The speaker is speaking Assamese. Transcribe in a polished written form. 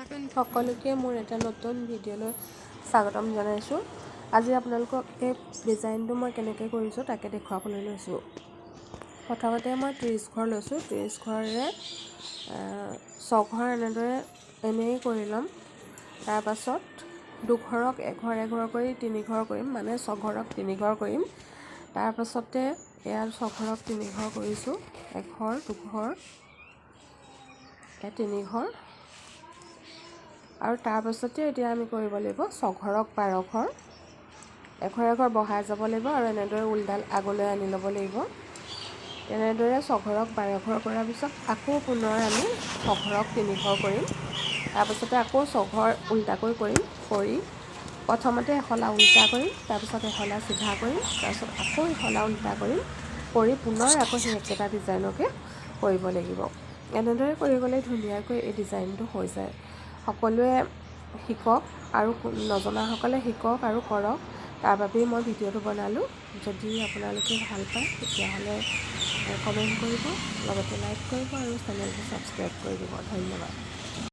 সকলোকে মোৰ এটা নতুন ভিডিঅ'লৈ স্বাগতম জনাইছোঁ। আজি আপোনালোকক এই ডিজাইনটো মই কেনেকৈ কৰিছোঁ তাকে দেখুৱাবলৈ লৈছোঁ। প্ৰথমতে মই 30 ঘৰ লৈছোঁ। 30 ঘৰেৰে 6 ঘৰ এনেই কৰি ল'ম। তাৰপাছত দুঘৰক এঘৰ এঘৰ কৰি 3 ঘৰ কৰিম, মানে 6 ঘৰক 3 ঘৰ কৰিম। তাৰপাছতে এয়া 6 ঘৰক 3 ঘৰ কৰিছোঁ, এঘৰ দুঘৰ 3 ঘৰ। আৰু তাৰপাছতে এতিয়া আমি কৰিব লাগিব 6 ঘৰক 12 ঘৰ, এঘৰ এঘৰ বহাই যাব লাগিব আৰু এনেদৰে ঊলডাল আগলৈ আনি ল'ব লাগিব। তেনেদৰে 6 ঘৰক 12 ঘৰ কৰাৰ পিছত আকৌ পুনৰ আমি 6 ঘৰক 3 ঘৰ কৰিম। তাৰপাছতে আকৌ 6 ঘৰ উল্টাকৈ কৰিম, কৰি প্ৰথমতে এখলা উল্টা কৰিম, তাৰপিছত এখলা চিধা কৰিম, তাৰপিছত আকৌ এখলা উল্টা কৰিম, কৰি পুনৰ আকৌ সেই একেটা ডিজাইনকে কৰিব লাগিব। এনেদৰে কৰি গ'লে ধুনীয়াকৈ এই ডিজাইনটো হৈ যায়। সকলোৱে শিকক আৰু নজনাসকলে শিকক আৰু কৰক, তাৰ বাবেই মই ভিডিঅ'টো বনালোঁ। যদি আপোনালোকে ভাল পায় তেতিয়াহ'লে কমেণ্ট কৰিব, লগতে লাইক কৰিব আৰু চেনেলটো ছাবস্ক্ৰাইব কৰি দিব। ধন্যবাদ।